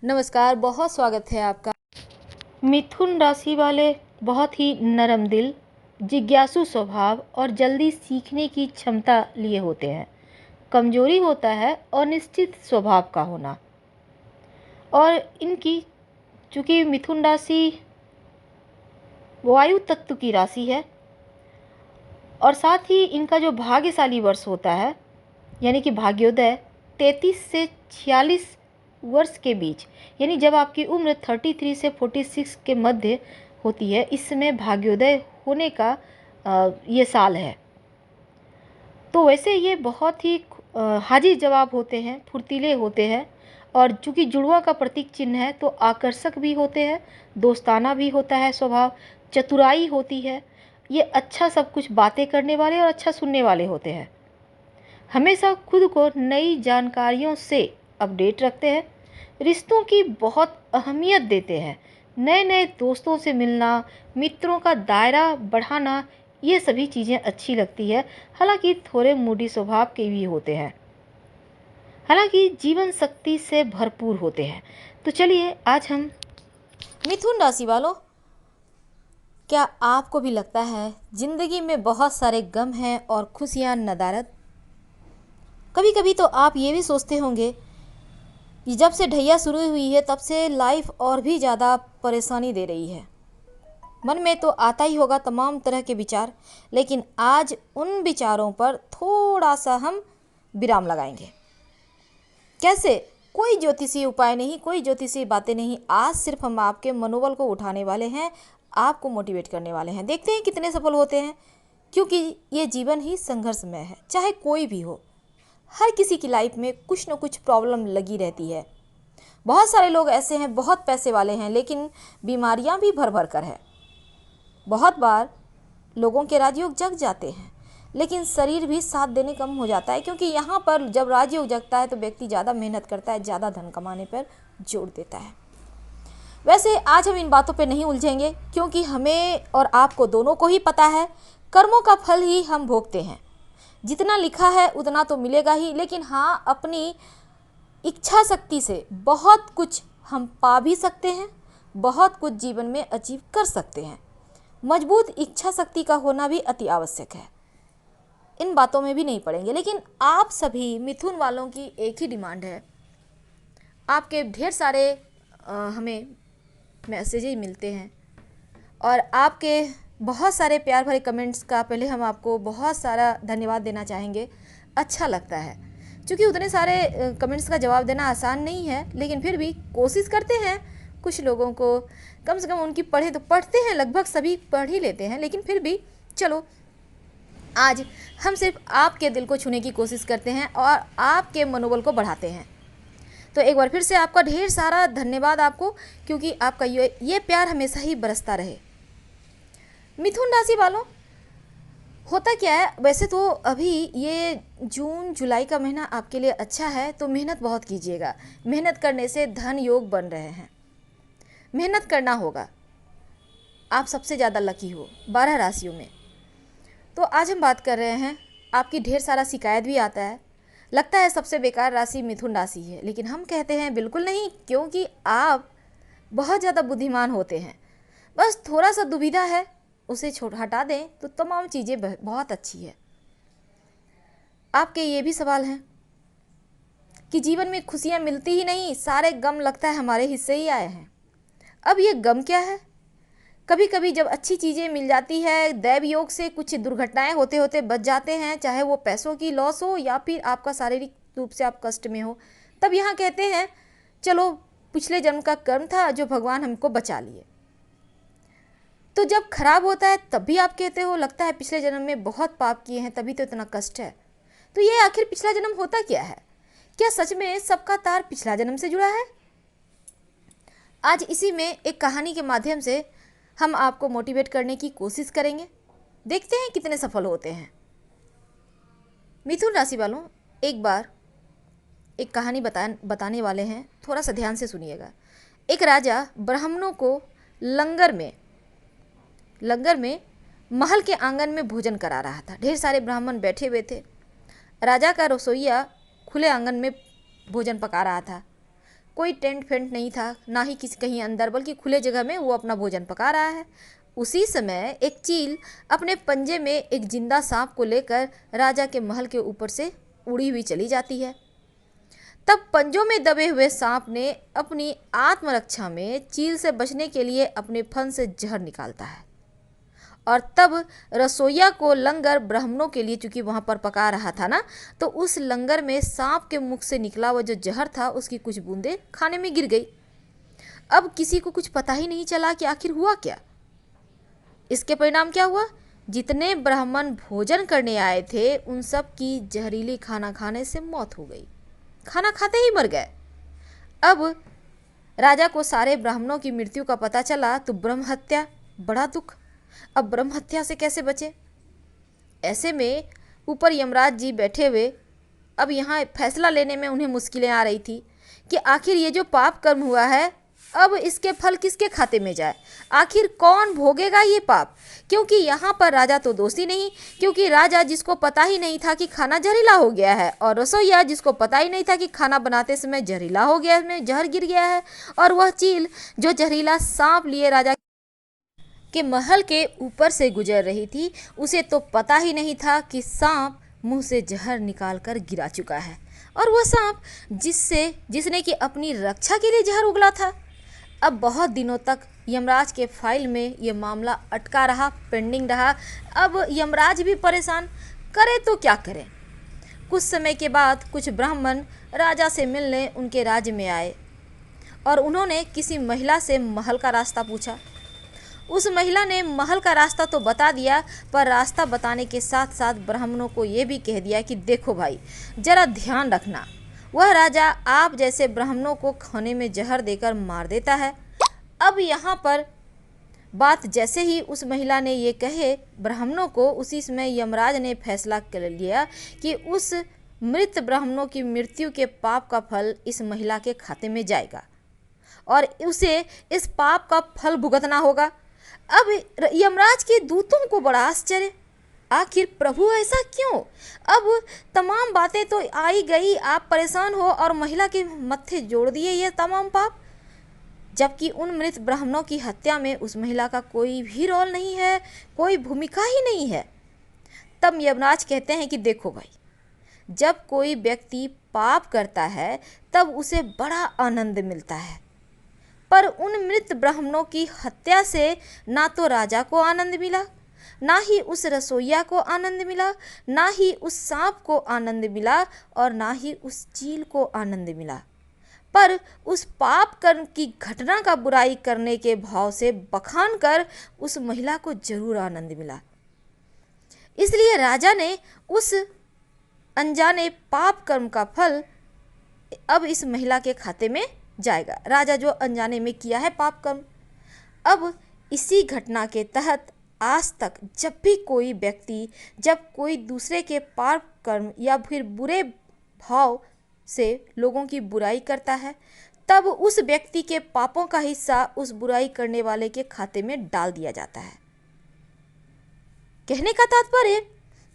नमस्कार, बहुत स्वागत है आपका। मिथुन राशि वाले बहुत ही नरम दिल, जिज्ञासु स्वभाव और जल्दी सीखने की क्षमता लिए होते हैं। कमजोरी होता है अनिश्चित स्वभाव का होना। और इनकी चूंकि मिथुन राशि वायु तत्व की राशि है और साथ ही इनका जो भाग्यशाली वर्ष होता है यानी कि भाग्योदय 33 से 46 वर्ष के बीच, यानी जब आपकी उम्र 33 से 46 के मध्य होती है, इस समय भाग्योदय होने का ये साल है। तो वैसे ये बहुत ही हाजिर जवाब होते हैं, फुर्तीले होते हैं और चूंकि जुड़वा का प्रतीक चिन्ह है तो आकर्षक भी होते हैं, दोस्ताना भी होता है स्वभाव, चतुराई होती है। ये अच्छा सब कुछ बातें करने वाले और अच्छा सुनने वाले होते हैं। हमेशा खुद को नई जानकारियों से अपडेट रखते हैं, रिश्तों की बहुत अहमियत देते हैं। नए नए दोस्तों से मिलना, मित्रों का दायरा बढ़ाना, ये सभी चीज़ें अच्छी लगती है। हालांकि थोड़े मूडी स्वभाव के भी होते हैं, हालांकि जीवन शक्ति से भरपूर होते हैं। तो चलिए आज हम मिथुन राशि वालों, क्या आपको भी लगता है जिंदगी में बहुत सारे गम हैं और खुशियां नदारद? कभी कभी तो आप ये भी सोचते होंगे कि जब से ढैया शुरू हुई है तब से लाइफ और भी ज़्यादा परेशानी दे रही है। मन में तो आता ही होगा तमाम तरह के विचार, लेकिन आज उन विचारों पर थोड़ा सा हम विराम लगाएंगे। कैसे? कोई ज्योतिषीय उपाय नहीं, कोई ज्योतिषीय बातें नहीं। आज सिर्फ हम आपके मनोबल को उठाने वाले हैं, आपको मोटिवेट करने वाले हैं। देखते हैं कितने सफल होते हैं, क्योंकि ये जीवन ही संघर्षमय है। चाहे कोई भी हो, हर किसी की लाइफ में कुछ न कुछ प्रॉब्लम लगी रहती है। बहुत सारे लोग ऐसे हैं, बहुत पैसे वाले हैं, लेकिन बीमारियां भी भर भर कर है। बहुत बार लोगों के राजयोग जग जाते हैं, लेकिन शरीर भी साथ देने कम हो जाता है, क्योंकि यहाँ पर जब राजयोग जगता है तो व्यक्ति ज़्यादा मेहनत करता है, ज़्यादा धन कमाने पर जोर देता है। वैसे आज हम इन बातों पे नहीं उलझेंगे, क्योंकि हमें और आपको दोनों को ही पता है कर्मों का फल ही हम भोगते हैं। जितना लिखा है उतना तो मिलेगा ही, लेकिन हाँ, अपनी इच्छा शक्ति से बहुत कुछ हम पा भी सकते हैं, बहुत कुछ जीवन में अचीव कर सकते हैं। मजबूत इच्छा शक्ति का होना भी अति आवश्यक है, इन बातों में भी नहीं पड़ेंगे। लेकिन आप सभी मिथुन वालों की एक ही डिमांड है। आपके ढेर सारे हमें मैसेजेज मिलते हैं और आपके बहुत सारे प्यार भरे कमेंट्स का पहले हम आपको बहुत सारा धन्यवाद देना चाहेंगे। अच्छा लगता है, क्योंकि उतने सारे कमेंट्स का जवाब देना आसान नहीं है, लेकिन फिर भी कोशिश करते हैं कुछ लोगों को कम से कम उनकी पढ़े तो पढ़ते हैं, लगभग सभी पढ़ ही लेते हैं, लेकिन फिर भी चलो आज हम सिर्फ आपके दिल को छूने की कोशिश करते हैं और आपके मनोबल को बढ़ाते हैं। तो एक बार फिर से आपका ढेर सारा धन्यवाद आपको, क्योंकि आपका ये प्यार हमेशा ही बरसता रहे। मिथुन राशि वालों, होता क्या है, वैसे तो अभी ये जून जुलाई का महीना आपके लिए अच्छा है, तो मेहनत बहुत कीजिएगा। मेहनत करने से धन योग बन रहे हैं, मेहनत करना होगा। आप सबसे ज़्यादा लकी हो 12 राशियों में। तो आज हम बात कर रहे हैं, आपकी ढेर सारा शिकायत भी आता है, लगता है सबसे बेकार राशि मिथुन राशि है, लेकिन हम कहते हैं बिल्कुल नहीं, क्योंकि आप बहुत ज़्यादा बुद्धिमान होते हैं। बस थोड़ा सा दुविधा है, उसे हटा दें तो तमाम चीज़ें बहुत अच्छी है। आपके ये भी सवाल हैं कि जीवन में खुशियाँ मिलती ही नहीं, सारे गम लगता है हमारे हिस्से ही आए हैं। अब ये गम क्या है? कभी कभी जब अच्छी चीज़ें मिल जाती है, दैव योग से कुछ दुर्घटनाएं होते होते बच जाते हैं, चाहे वो पैसों की लॉस हो या फिर आपका शारीरिक रूप से आप कष्ट में हो, तब यहाँ कहते हैं चलो पिछले जन्म का कर्म था जो भगवान हमको बचा लिए। तो जब खराब होता है तब भी आप कहते हो लगता है पिछले जन्म में बहुत पाप किए हैं तभी तो इतना कष्ट है। तो ये आखिर पिछला जन्म होता क्या है? क्या सच में सबका तार पिछला जन्म से जुड़ा है? आज इसी में एक कहानी के माध्यम से हम आपको मोटिवेट करने की कोशिश करेंगे, देखते हैं कितने सफल होते हैं। मिथुन राशि वालों, एक बार एक कहानी बताने वाले हैं, थोड़ा सा ध्यान से सुनिएगा। एक राजा ब्राह्मणों को लंगर में महल के आंगन में भोजन करा रहा था। ढेर सारे ब्राह्मण बैठे हुए थे। राजा का रसोइया खुले आंगन में भोजन पका रहा था। कोई टेंट फेंट नहीं था, ना ही किसी कहीं अंदर, बल्कि खुले जगह में वो अपना भोजन पका रहा है। उसी समय एक चील अपने पंजे में एक जिंदा सांप को लेकर राजा के महल के ऊपर से उड़ी हुई चली जाती है। तब पंजों में दबे हुए सांप ने अपनी आत्मरक्षा में चील से बचने के लिए अपने फन से जहर निकालता है, और तब रसोइया को लंगर ब्राह्मणों के लिए, चूंकि वहां पर पका रहा था ना, तो उस लंगर में सांप के मुख से निकला हुआ जो जहर था उसकी कुछ बूंदें खाने में गिर गई। अब किसी को कुछ पता ही नहीं चला कि आखिर हुआ क्या। इसके परिणाम क्या हुआ? जितने ब्राह्मण भोजन करने आए थे उन सब की जहरीली खाना खाने से मौत हो गई, खाना खाते ही मर गए। अब राजा को सारे ब्राह्मणों की मृत्यु का पता चला तो ब्रह्म हत्या, बड़ा दुख। अब ब्रह्म हत्या से कैसे बचे? ऐसे में ऊपर यमराज जी बैठे हुए, अब यहाँ फैसला लेने में उन्हें मुश्किलें आ रही थी कि आखिर ये जो पाप कर्म हुआ है, अब इसके फल किसके खाते में जाए, आखिर कौन भोगेगा ये पाप? क्योंकि यहाँ पर राजा तो दोषी नहीं, क्योंकि राजा जिसको पता ही नहीं था कि खाना जहरीला हो गया है, और रसोइया जिसको पता ही नहीं था कि खाना बनाते समय जहरीला हो गया, इसमें जहर गिर गया है, और वह चील जो जहरीला सांप लिए राजा के महल के ऊपर से गुजर रही थी, उसे तो पता ही नहीं था कि सांप मुंह से जहर निकालकर गिरा चुका है, और वह सांप जिसने कि अपनी रक्षा के लिए जहर उगला था। अब बहुत दिनों तक यमराज के फाइल में ये मामला अटका रहा, पेंडिंग रहा। अब यमराज भी परेशान, करे तो क्या करें। कुछ समय के बाद कुछ ब्राह्मण राजा से मिलने उनके राज्य में आए, और उन्होंने किसी महिला से महल का रास्ता पूछा। उस महिला ने महल का रास्ता तो बता दिया, पर रास्ता बताने के साथ साथ ब्राह्मणों को ये भी कह दिया कि देखो भाई, जरा ध्यान रखना, वह राजा आप जैसे ब्राह्मणों को खाने में जहर देकर मार देता है। अब यहाँ पर बात जैसे ही उस महिला ने ये कहे ब्राह्मणों को, उसी समय यमराज ने फैसला कर लिया कि उस मृत ब्राह्मणों की मृत्यु के पाप का फल इस महिला के खाते में जाएगा, और उसे इस पाप का फल भुगतना होगा। अब यमराज के दूतों को बड़ा आश्चर्य, आखिर प्रभु ऐसा क्यों? अब तमाम बातें तो आई गई, आप परेशान हो और महिला के मत्थे जोड़ दिए ये तमाम पाप, जबकि उन मृत ब्राह्मणों की हत्या में उस महिला का कोई भी रोल नहीं है, कोई भूमिका ही नहीं है। तब यमराज कहते हैं कि देखो भाई, जब कोई व्यक्ति पाप करता है तब उसे बड़ा आनंद मिलता है, पर उन मृत ब्राह्मणों की हत्या से ना तो राजा को आनंद मिला, ना ही उस रसोइया को आनंद मिला, ना ही उस सांप को आनंद मिला, और ना ही उस चील को आनंद मिला, पर उस पाप कर्म की घटना का बुराई करने के भाव से बखान कर उस महिला को जरूर आनंद मिला। इसलिए राजा ने उस अनजाने पाप कर्म का फल अब इस महिला के खाते में जाएगा, राजा जो अनजाने में किया है पाप कर्म। अब इसी घटना के तहत आज तक जब भी कोई व्यक्ति, जब कोई दूसरे के पाप कर्म या फिर बुरे भाव से लोगों की बुराई करता है, तब उस व्यक्ति के पापों का हिस्सा उस बुराई करने वाले के खाते में डाल दिया जाता है। कहने का तात्पर्य,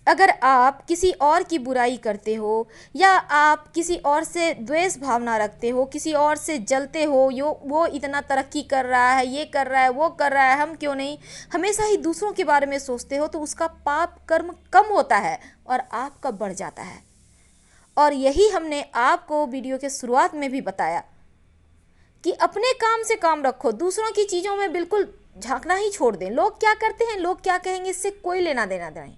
अगर आप किसी और की बुराई करते हो, या आप किसी और से द्वेष भावना रखते हो, किसी और से जलते हो, वो इतना तरक्की कर रहा है, ये कर रहा है, वो कर रहा है, हम क्यों नहीं, हमेशा ही दूसरों के बारे में सोचते हो, तो उसका पाप कर्म कम होता है और आपका बढ़ जाता है। और यही हमने आपको वीडियो के शुरुआत में भी बताया कि अपने काम से काम रखो, दूसरों की चीज़ों में बिल्कुल झांकना ही छोड़ दें। लोग क्या करते हैं, लोग क्या कहेंगे, इससे कोई लेना देना नहीं।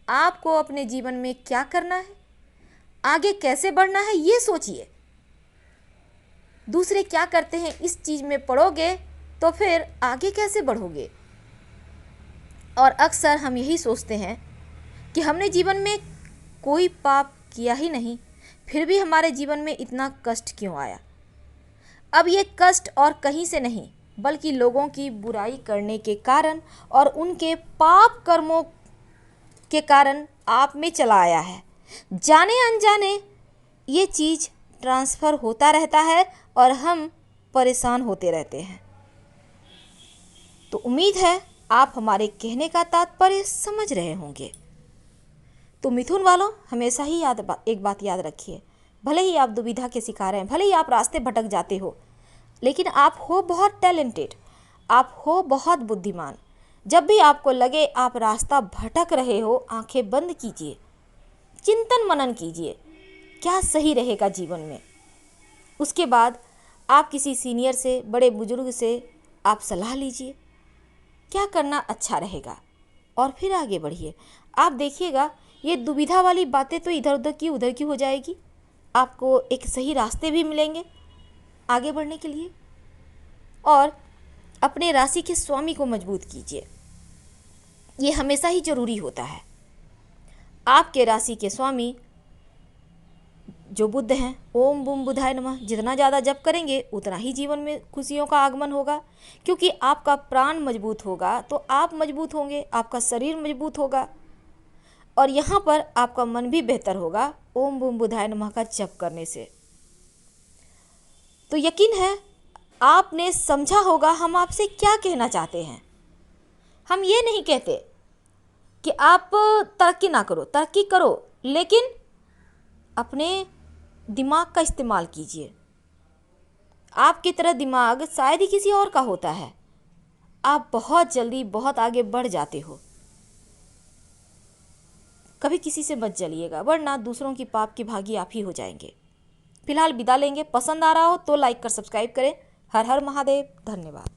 आपको अपने जीवन में क्या करना है, आगे कैसे बढ़ना है, ये सोचिए। दूसरे क्या करते हैं इस चीज़ में पड़ोगे तो फिर आगे कैसे बढ़ोगे। और अक्सर हम यही सोचते हैं कि हमने जीवन में कोई पाप किया ही नहीं, फिर भी हमारे जीवन में इतना कष्ट क्यों आया। अब ये कष्ट और कहीं से नहीं, बल्कि लोगों की बुराई करने के कारण और उनके पाप कर्मों के कारण आप में चला आया है। जाने अनजाने ये चीज़ ट्रांसफ़र होता रहता है और हम परेशान होते रहते हैं। तो उम्मीद है आप हमारे कहने का तात्पर्य समझ रहे होंगे। तो मिथुन वालों, हमेशा ही एक बात याद रखिए, भले ही आप दुविधा के शिकार हैं, भले ही आप रास्ते भटक जाते हो, लेकिन आप हो बहुत टैलेंटेड, आप हो बहुत बुद्धिमान। जब भी आपको लगे आप रास्ता भटक रहे हो, आंखें बंद कीजिए, चिंतन मनन कीजिए क्या सही रहेगा जीवन में। उसके बाद आप किसी सीनियर से, बड़े बुजुर्ग से आप सलाह लीजिए क्या करना अच्छा रहेगा, और फिर आगे बढ़िए। आप देखिएगा ये दुविधा वाली बातें तो इधर उधर की हो जाएगी, आपको एक सही रास्ते भी मिलेंगे आगे बढ़ने के लिए। और अपने राशि के स्वामी को मजबूत कीजिए, ये हमेशा ही जरूरी होता है। आपके राशि के स्वामी जो बुध हैं, ओम बूम बुधाय नमः, जितना ज़्यादा जप करेंगे उतना ही जीवन में खुशियों का आगमन होगा, क्योंकि आपका प्राण मजबूत होगा तो आप मजबूत होंगे, आपका शरीर मजबूत होगा, और यहाँ पर आपका मन भी बेहतर होगा ओम बूम बुधाय नमः का जप करने से। तो यकीन है आपने समझा होगा हम आपसे क्या कहना चाहते हैं। हम ये नहीं कहते कि आप तरक्की ना करो, तरक्की करो, लेकिन अपने दिमाग का इस्तेमाल कीजिए। आपकी तरह दिमाग शायद ही किसी और का होता है, आप बहुत जल्दी बहुत आगे बढ़ जाते हो। कभी किसी से मत जलिएगा, वरना दूसरों की पाप की भागी आप ही हो जाएंगे। फिलहाल विदा लेंगे। पसंद आ रहा हो तो लाइक कर सब्सक्राइब करें। हर हर महादेव। धन्यवाद।